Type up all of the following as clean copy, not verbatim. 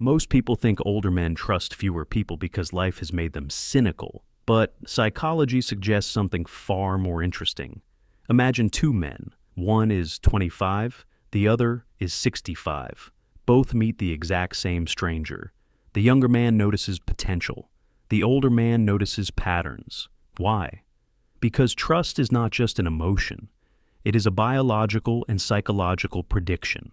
Most people think older men trust fewer people because life has made them cynical, but psychology suggests something far more interesting. Imagine two men. One is 25, the other is 65. Both meet the exact same stranger. The younger man notices potential. The older man notices patterns. Why? Because trust is not just an emotion. It is a biological and psychological prediction.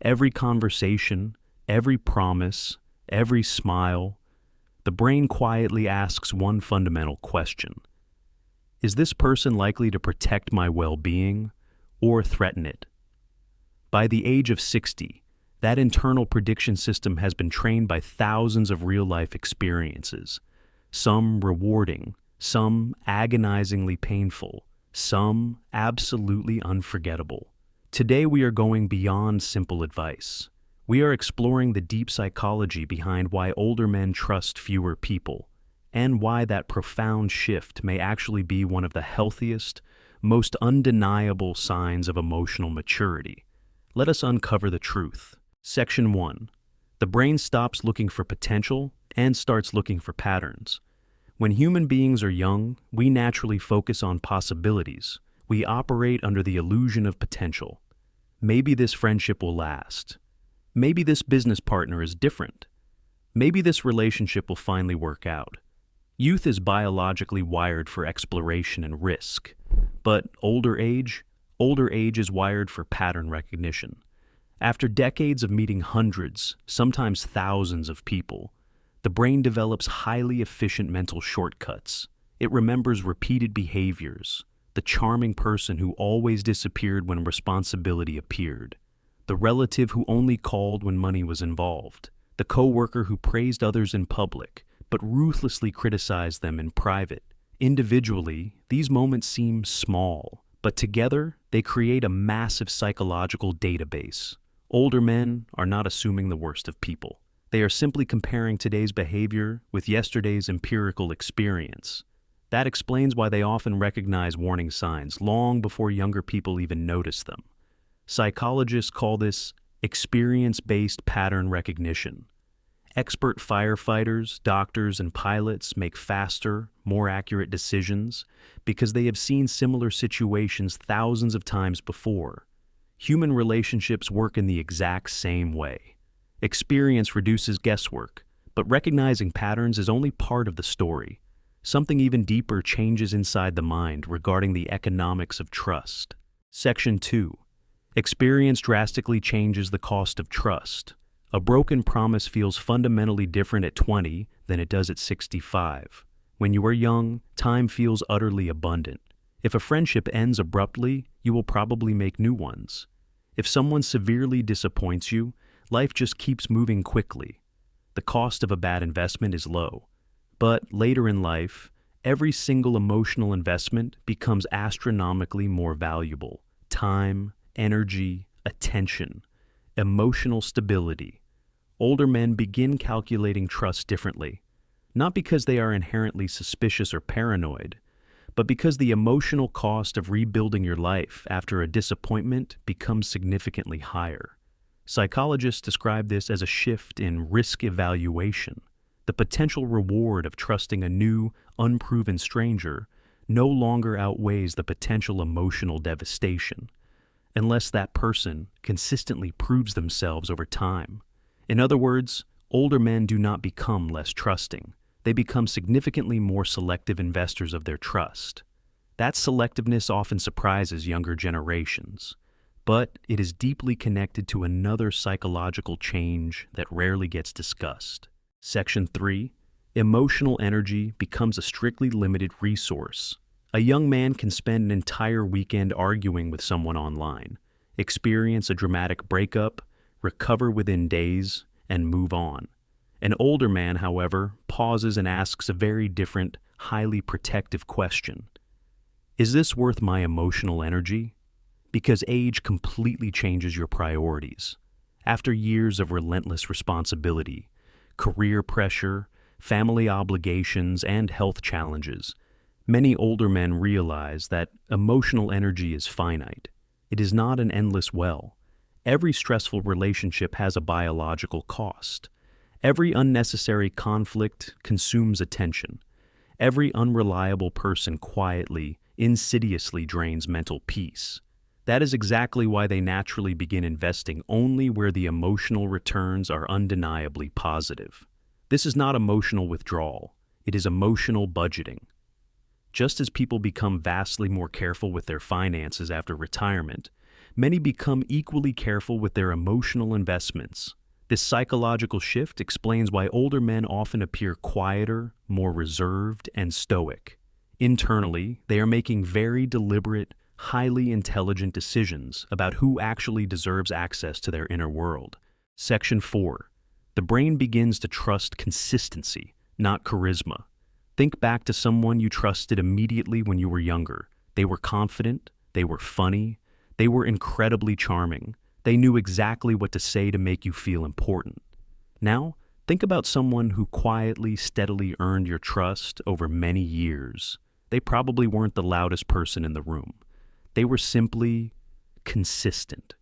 Every conversation, every promise, every smile, the brain quietly asks one fundamental question. Is this person likely to protect my well-being or threaten it? By the age of 60, that internal prediction system has been trained by thousands of real-life experiences, some rewarding, some agonizingly painful, some absolutely unforgettable. Today we are going beyond simple advice. We are exploring the deep psychology behind why older men trust fewer people, and why that profound shift may actually be one of the healthiest, most undeniable signs of emotional maturity. Let us uncover the truth. Section 1. The brain stops looking for potential and starts looking for patterns. When human beings are young, we naturally focus on possibilities. We operate under the illusion of potential. Maybe this friendship will last. Maybe this business partner is different. Maybe this relationship will finally work out. Youth is biologically wired for exploration and risk, but older age is wired for pattern recognition. After decades of meeting hundreds, sometimes thousands of people, the brain develops highly efficient mental shortcuts. It remembers repeated behaviors, the charming person who always disappeared when responsibility appeared, the relative who only called when money was involved, the coworker who praised others in public, but ruthlessly criticized them in private. Individually, these moments seem small, but together they create a massive psychological database. Older men are not assuming the worst of people. They are simply comparing today's behavior with yesterday's empirical experience. That explains why they often recognize warning signs long before younger people even notice them. Psychologists call this experience-based pattern recognition. Expert firefighters, doctors, and pilots make faster, more accurate decisions because they have seen similar situations thousands of times before. Human relationships work in the exact same way. Experience reduces guesswork, but recognizing patterns is only part of the story. Something even deeper changes inside the mind regarding the economics of trust. Section 2. Experience drastically changes the cost of trust. A broken promise feels fundamentally different at 20 than it does at 65. When you are young, time feels utterly abundant. If a friendship ends abruptly, you will probably make new ones. If someone severely disappoints you, life just keeps moving quickly. The cost of a bad investment is low. But later in life, every single emotional investment becomes astronomically more valuable. Time, energy, attention, emotional stability. Older men begin calculating trust differently, not because they are inherently suspicious or paranoid, but because the emotional cost of rebuilding your life after a disappointment becomes significantly higher. Psychologists describe this as a shift in risk evaluation. The potential reward of trusting a new, unproven stranger no longer outweighs the potential emotional devastation, unless that person consistently proves themselves over time. In other words, older men do not become less trusting. They become significantly more selective investors of their trust. That selectiveness often surprises younger generations, but it is deeply connected to another psychological change that rarely gets discussed. Section 3. Emotional energy becomes a strictly limited resource. A young man can spend an entire weekend arguing with someone online, experience a dramatic breakup, recover within days, and move on. An older man, however, pauses and asks a very different, highly protective question. Is this worth my emotional energy? Because age completely changes your priorities. After years of relentless responsibility, career pressure, family obligations, and health challenges, many older men realize that emotional energy is finite. It is not an endless well. Every stressful relationship has a biological cost. Every unnecessary conflict consumes attention. Every unreliable person quietly, insidiously drains mental peace. That is exactly why they naturally begin investing only where the emotional returns are undeniably positive. This is not emotional withdrawal, it is emotional budgeting. Just as people become vastly more careful with their finances after retirement, many become equally careful with their emotional investments. This psychological shift explains why older men often appear quieter, more reserved, and stoic. Internally, they are making very deliberate, highly intelligent decisions about who actually deserves access to their inner world. Section 4. The brain begins to trust consistency, not charisma. Think back to someone you trusted immediately when you were younger. They were confident, they were funny, they were incredibly charming. They knew exactly what to say to make you feel important. Now, think about someone who quietly, steadily earned your trust over many years. They probably weren't the loudest person in the room. They were simply consistent.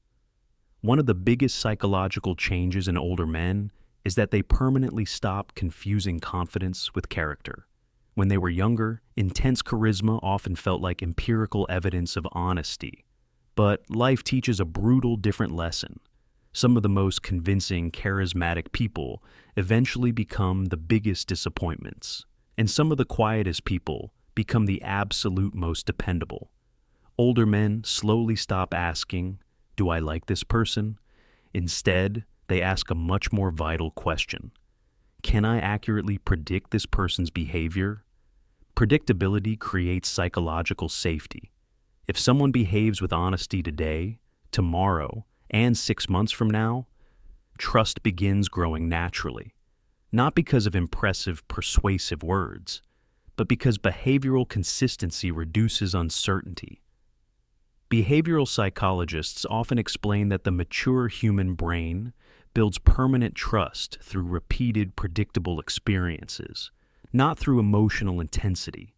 One of the biggest psychological changes in older men is that they permanently stop confusing confidence with character. When they were younger, intense charisma often felt like empirical evidence of honesty. But life teaches a brutal, different lesson. Some of the most convincing, charismatic people eventually become the biggest disappointments, and some of the quietest people become the absolute most dependable. Older men slowly stop asking, "Do I like this person?" Instead, they ask a much more vital question. Can I accurately predict this person's behavior? Predictability creates psychological safety. If someone behaves with honesty today, tomorrow, and 6 months from now, trust begins growing naturally. Not because of impressive, persuasive words, but because behavioral consistency reduces uncertainty. Behavioral psychologists often explain that the mature human brain builds permanent trust through repeated, predictable experiences, not through emotional intensity.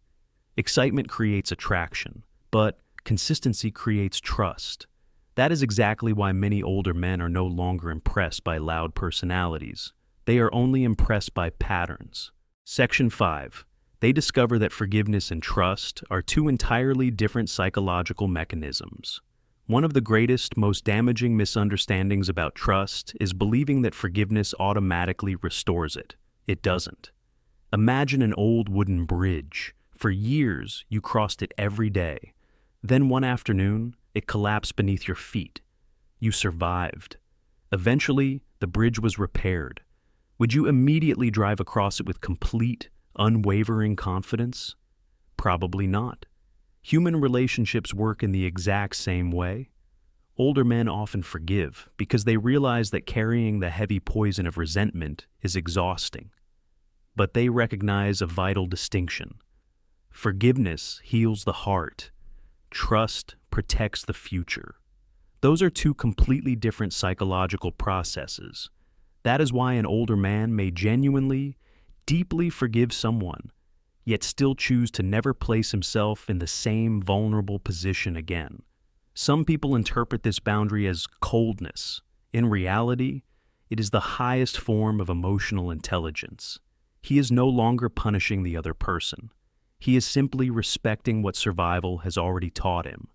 Excitement creates attraction, but consistency creates trust. That is exactly why many older men are no longer impressed by loud personalities. They are only impressed by patterns. Section 5. They discover that forgiveness and trust are two entirely different psychological mechanisms. One of the greatest, most damaging misunderstandings about trust is believing that forgiveness automatically restores it. It doesn't. Imagine an old wooden bridge. For years, you crossed it every day. Then one afternoon, it collapsed beneath your feet. You survived. Eventually, the bridge was repaired. Would you immediately drive across it with complete, unwavering confidence? Probably not. Human relationships work in the exact same way. Older men often forgive because they realize that carrying the heavy poison of resentment is exhausting. But they recognize a vital distinction. Forgiveness heals the heart. Trust protects the future. Those are two completely different psychological processes. That is why an older man may genuinely, deeply forgive someone, yet still choose to never place himself in the same vulnerable position again. Some people interpret this boundary as coldness. In reality, it is the highest form of emotional intelligence. He is no longer punishing the other person. He is simply respecting what survival has already taught him.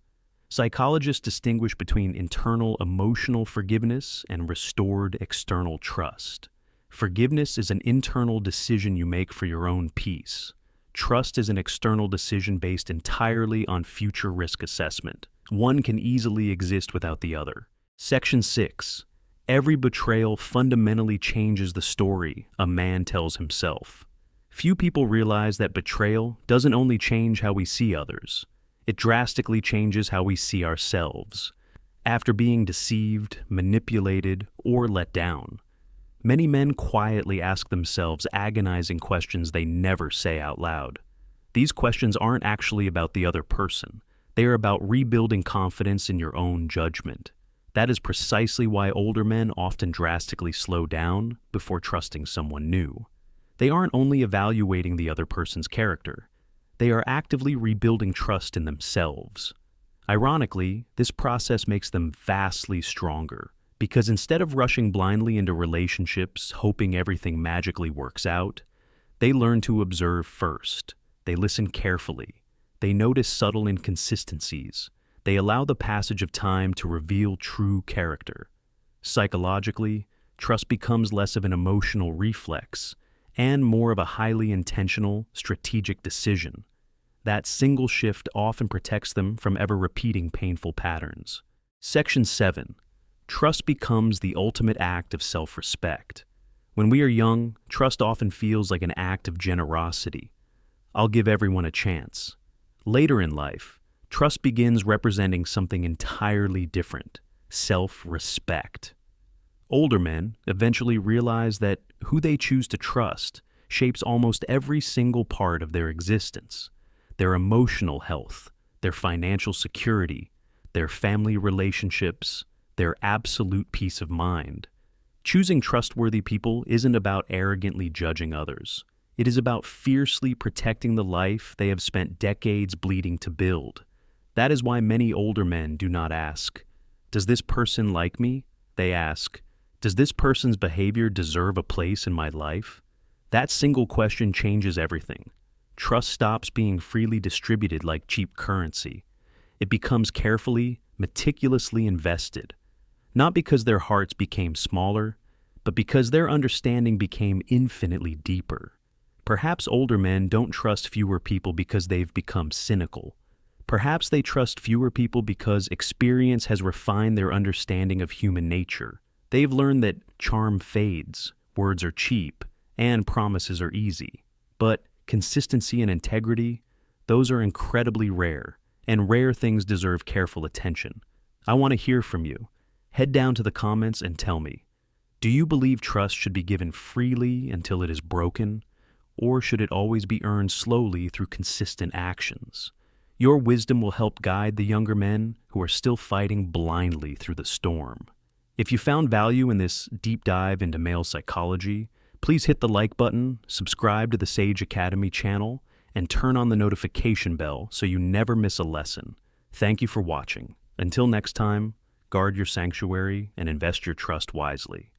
Psychologists distinguish between internal emotional forgiveness and restored external trust. Forgiveness is an internal decision you make for your own peace. Trust is an external decision based entirely on future risk assessment. One can easily exist without the other. Section 6. Every betrayal fundamentally changes the story a man tells himself. Few people realize that betrayal doesn't only change how we see others, it drastically changes how we see ourselves. After being deceived, manipulated, or let down, many men quietly ask themselves agonizing questions they never say out loud. These questions aren't actually about the other person. They are about rebuilding confidence in your own judgment. That is precisely why older men often drastically slow down before trusting someone new. They aren't only evaluating the other person's character, they are actively rebuilding trust in themselves. Ironically, this process makes them vastly stronger, Because instead of rushing blindly into relationships, hoping everything magically works out, they learn to observe first. They listen carefully. They notice subtle inconsistencies. They allow the passage of time to reveal true character. Psychologically, trust becomes less of an emotional reflex and more of a highly intentional, strategic decision. That single shift often protects them from ever repeating painful patterns. Section 7. Trust becomes the ultimate act of self-respect. When we are young, trust often feels like an act of generosity. I'll give everyone a chance. Later in life, trust begins representing something entirely different: self-respect. Older men eventually realize that who they choose to trust shapes almost every single part of their existence: their emotional health, their financial security, their family relationships, their absolute peace of mind. Choosing trustworthy people isn't about arrogantly judging others. It is about fiercely protecting the life they have spent decades bleeding to build. That is why many older men do not ask, "Does this person like me?" They ask, "Does this person's behavior deserve a place in my life?" That single question changes everything. Trust stops being freely distributed like cheap currency. It becomes carefully, meticulously invested. Not because their hearts became smaller, but because their understanding became infinitely deeper. Perhaps older men don't trust fewer people because they've become cynical. Perhaps they trust fewer people because experience has refined their understanding of human nature. They've learned that charm fades, words are cheap, and promises are easy. But consistency and integrity, those are incredibly rare, and rare things deserve careful attention. I want to hear from you. Head down to the comments and tell me, do you believe trust should be given freely until it is broken, or should it always be earned slowly through consistent actions? Your wisdom will help guide the younger men who are still fighting blindly through the storm. If you found value in this deep dive into male psychology, please hit the like button, subscribe to the Sage Academy channel, and turn on the notification bell so you never miss a lesson. Thank you for watching. Until next time, guard your sanctuary and invest your trust wisely.